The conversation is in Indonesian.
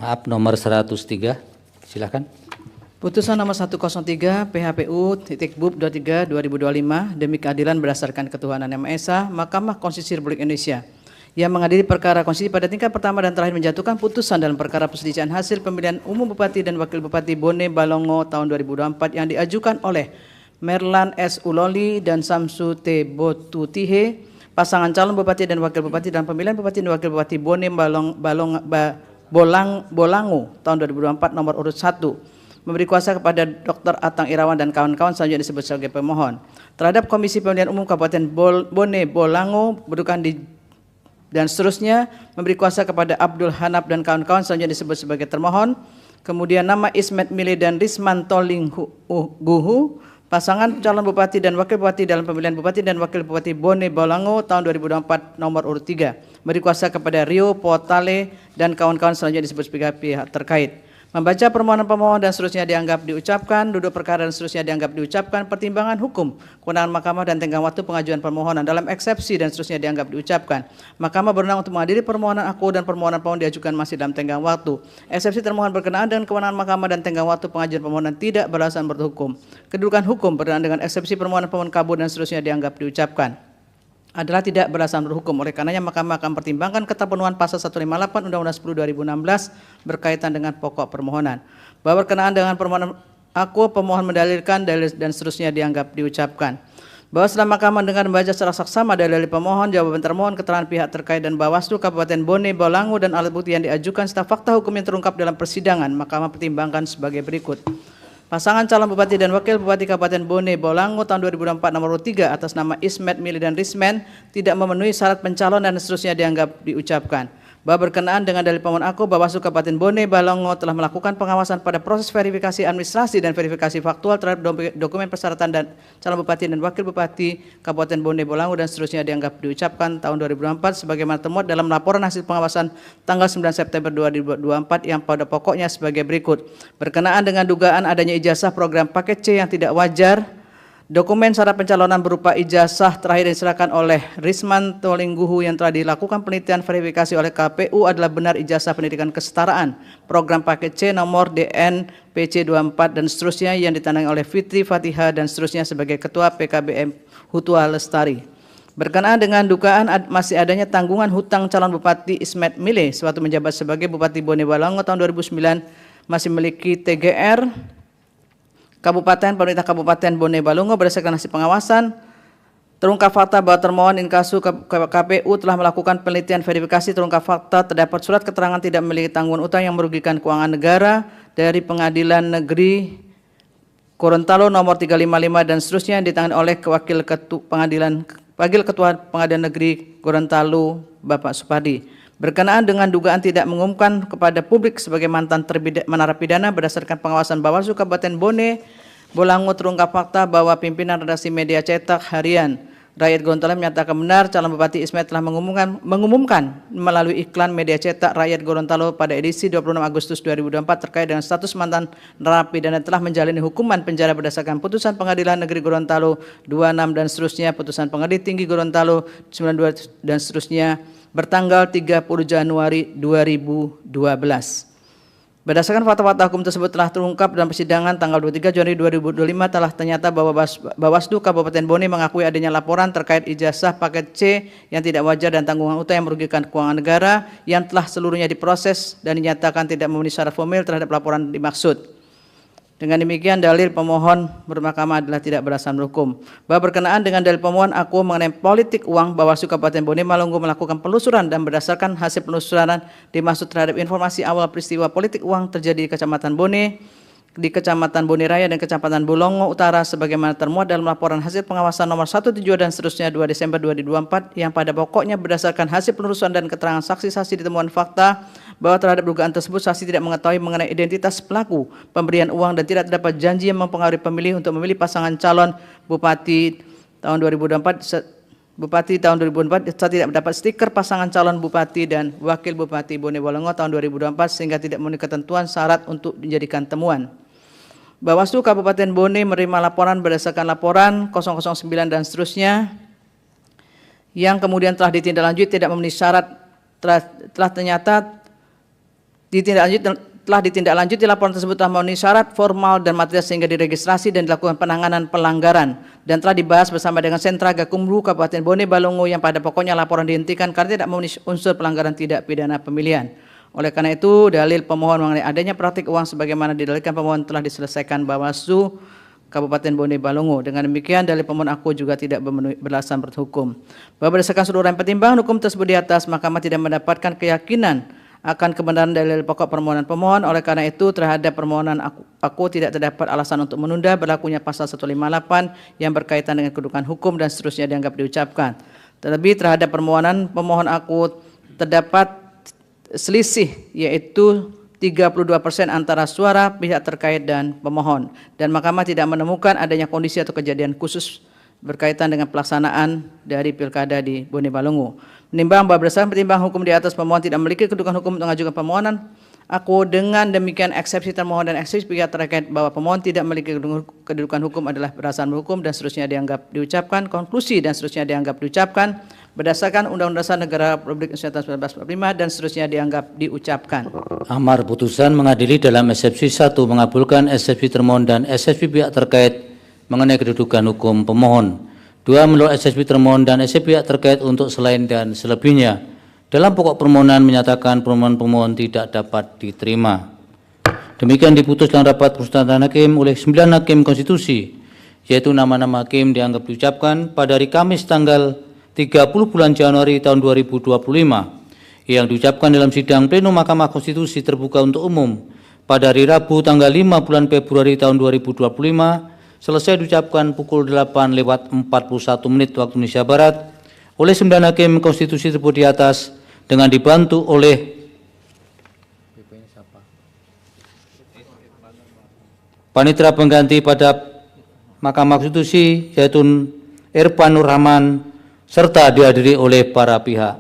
Maaf, nomor 103. Silakan. Putusan nomor 103 PHPU.BUP 23/2025 demi keadilan berdasarkan ketuhanan Yang Maha Esa, Mahkamah Konstitusi Republik Indonesia yang mengadili perkara konstitusi pada tingkat pertama dan terakhir menjatuhkan putusan dalam perkara perselisihan hasil pemilihan umum Bupati dan Wakil Bupati Bone Balongo tahun 2024 yang diajukan oleh Merlan S. Uloli dan Samsu T. Botutihe, pasangan calon Bupati dan Wakil Bupati dalam pemilihan Bupati dan Wakil Bupati Bone Bolango tahun 2024 nomor urut 1, memberi kuasa kepada Dr. Atang Irawan dan kawan-kawan selanjutnya disebut sebagai pemohon terhadap Komisi Pemilihan Umum Kabupaten Bone Bolango berdukan di dan seterusnya, memberi kuasa kepada Abdul Hanaf dan kawan-kawan selanjutnya disebut sebagai termohon. Kemudian nama Ismet Mile dan Risman Toling Guhu, pasangan calon Bupati dan Wakil Bupati dalam pemilihan Bupati dan Wakil Bupati Bone Bolango tahun 2024 nomor urut 3, memberi kuasa kepada Rio Potale dan kawan-kawan selanjutnya disebut sebagai pihak terkait. Membaca permohonan pemohon dan seterusnya dianggap diucapkan, duduk perkara dan seterusnya dianggap diucapkan, pertimbangan hukum, kewenangan mahkamah dan tenggang waktu pengajuan permohonan dalam eksepsi dan seterusnya dianggap diucapkan. Mahkamah berwenang untuk mengadili permohonan aku dan permohonan pemohon diajukan masih dalam tenggang waktu. Eksepsi termohon berkenaan dengan kewenangan mahkamah dan tenggang waktu pengajuan permohonan tidak beralasan berhukum. Kedudukan hukum berkenaan dengan eksepsi permohonan pemohon kabur dan seterusnya dianggap diucapkan adalah tidak beralasan berhukum. Oleh karenanya Mahkamah akan pertimbangkan keterpenuhan pasal 158 Undang-Undang 10/2016 berkaitan dengan pokok permohonan. Bahwa berkenaan dengan permohonan aku, pemohon mendalilkan dalil dan seterusnya dianggap diucapkan. Bahwa setelah Mahkamah dengan membaca secara saksama dalil pemohon, jawaban termohon, keterangan pihak terkait dan Bawaslu Kabupaten Bone Bolango dan alat bukti yang diajukan serta fakta hukum yang terungkap dalam persidangan, Mahkamah pertimbangkan sebagai berikut. Pasangan calon Bupati dan Wakil Bupati Kabupaten Bone Bolango tahun 2024 nomor 3 atas nama Ismet Mili dan Risman tidak memenuhi syarat pencalonan dan seterusnya dianggap diucapkan. Bahwa berkenaan dengan dalil pemohon aku, Bawaslu Kabupaten Bone Bolango telah melakukan pengawasan pada proses verifikasi administrasi dan verifikasi faktual terhadap dokumen persyaratan dan calon Bupati dan Wakil Bupati Kabupaten Bone Bolango dan seterusnya dianggap diucapkan tahun 2024 sebagaimana termuat dalam laporan hasil pengawasan tanggal 9 September 2024 yang pada pokoknya sebagai berikut. Berkenaan dengan dugaan adanya ijazah program paket C yang tidak wajar, dokumen syarat pencalonan berupa ijazah terakhir yang diserahkan oleh Risman Tolingguhu yang telah dilakukan penelitian verifikasi oleh KPU adalah benar ijazah pendidikan kesetaraan program paket C nomor DN PC 24 dan seterusnya yang ditandai oleh Fitri Fatihah dan seterusnya sebagai Ketua PKBM Hutua Lestari. Berkenaan dengan dugaan masih adanya tanggungan hutang calon Bupati Ismet Mile sewaktu menjabat sebagai Bupati Bone Bolango tahun 2009 masih memiliki TGR Kabupaten Pemerintah Kabupaten Bone Bolango berdasarkan hasil pengawasan terungkap fakta bahwa termohon inkasu KPU telah melakukan penelitian verifikasi terungkap fakta terdapat surat keterangan tidak memiliki tanggungan utang yang merugikan keuangan negara dari Pengadilan Negeri Gorontalo nomor 355 dan seterusnya yang ditangani oleh Wakil Ketua Pengadilan Negeri Gorontalo Bapak Supadi. Berkenaan dengan dugaan tidak mengumumkan kepada publik sebagai mantan narapidana berdasarkan pengawasan Bawaslu Kabupaten Bone Bolango terungkap fakta bahwa pimpinan redaksi media cetak harian Rakyat Gorontalo menyatakan benar calon Bupati Ismet telah mengumumkan melalui iklan media cetak Rakyat Gorontalo pada edisi 26 Agustus 2024 terkait dengan status mantan narapidana telah menjalani hukuman penjara berdasarkan putusan Pengadilan Negeri Gorontalo 26 dan seterusnya, putusan Pengadilan Tinggi Gorontalo 92 dan seterusnya bertanggal 30 Januari 2012. Berdasarkan fakta-fakta hukum tersebut telah terungkap dalam persidangan tanggal 23 Januari 2025 telah ternyata bahwa Bawaslu Kabupaten Bone mengakui adanya laporan terkait ijazah paket C yang tidak wajar dan tanggungan utang yang merugikan keuangan negara yang telah seluruhnya diproses dan dinyatakan tidak memenuhi syarat formil terhadap laporan dimaksud. Dengan demikian dalil pemohon menurut Mahkamah adalah tidak beralasan berhukum. Bahwa berkenaan dengan dalil pemohon aku mengenai politik uang, Bawaslu Kabupaten Bone Bolango melakukan penelusuran dan berdasarkan hasil penelusuran dimaksud terhadap informasi awal peristiwa politik uang terjadi di Kecamatan Bone, di Kecamatan Bone Raya dan Kecamatan Bolongo Utara sebagaimana termuat dalam laporan hasil pengawasan nomor 17 dan seterusnya 2 Desember 2024 yang pada pokoknya berdasarkan hasil penelusuran dan keterangan saksi-saksi ditemuan fakta bahwa terhadap dugaan tersebut saksi tidak mengetahui mengenai identitas pelaku pemberian uang dan tidak terdapat janji yang mempengaruhi pemilih untuk memilih pasangan calon Bupati tahun 2024 Bupati tahun 2004 tidak mendapat stiker pasangan calon Bupati dan Wakil Bupati Bone Bolango tahun 2024 sehingga tidak memenuhi ketentuan syarat untuk dijadikan temuan. Bawaslu Kabupaten Bone menerima laporan berdasarkan laporan 009 dan seterusnya yang kemudian telah ditindaklanjuti tidak memenuhi syarat telah ternyata telah ditindaklanjuti laporan tersebut telah memenuhi syarat formal dan material sehingga diregistrasi dan dilakukan penanganan pelanggaran dan telah dibahas bersama dengan Sentra Gakumdu Kabupaten Bone Balongo yang pada pokoknya laporan dihentikan karena tidak memenuhi unsur pelanggaran tidak pidana pemilihan. Oleh karena itu, dalil pemohon mengenai adanya praktik uang sebagaimana didalilkan pemohon telah diselesaikan Bawaslu Kabupaten Bone Balongo. Dengan demikian, dalil pemohon aku juga tidak beralasan berhukum. Bahwa berdasarkan seluruh pertimbangan hukum tersebut di atas, Mahkamah tidak mendapatkan keyakinan akan kebenaran dalil pokok permohonan pemohon. Oleh karena itu, terhadap permohonan aku tidak terdapat alasan untuk menunda berlakunya pasal 158 yang berkaitan dengan kedudukan hukum dan seterusnya dianggap diucapkan. Terlebih terhadap permohonan pemohon aku terdapat selisih, yaitu 32% antara suara pihak terkait dan pemohon, dan Mahkamah tidak menemukan adanya kondisi atau kejadian khusus berkaitan dengan pelaksanaan dari pilkada di Bone Balongo. Menimbang bahwa berdasarkan pertimbangan hukum di atas, pemohon tidak memiliki kedudukan hukum untuk mengajukan permohonan aku. Dengan demikian, eksepsi termohon dan eksepsi pihak terkait bahwa pemohon tidak memiliki kedudukan hukum adalah berdasarkan hukum dan seterusnya dianggap diucapkan. Konklusi dan seterusnya dianggap diucapkan berdasarkan Undang-Undang Dasar Negara Republik Indonesia tahun 1945 dan seterusnya dianggap diucapkan. Amar putusan mengadili dalam eksepsi 1 mengabulkan eksepsi termohon dan eksepsi pihak terkait mengenai kedudukan hukum pemohon. 2 menolak eksepsi termohon dan eksepsi pihak terkait untuk selain dan selebihnya. Dalam pokok permohonan menyatakan permohonan pemohon tidak dapat diterima. Demikian diputus dalam rapat permusyawaratan hakim oleh 9 hakim konstitusi, yaitu nama-nama hakim dianggap diucapkan pada hari Kamis tanggal 30 bulan Januari tahun 2025 yang diucapkan dalam sidang pleno Mahkamah Konstitusi terbuka untuk umum pada hari Rabu tanggal 5 bulan Februari tahun 2025 selesai diucapkan pukul 8:41 waktu Indonesia Barat oleh 9 hakim konstitusi tersebut di atas dengan dibantu oleh panitera pengganti pada Mahkamah Konstitusi yaitu Irfan Nur Rahman serta dihadiri oleh para pihak.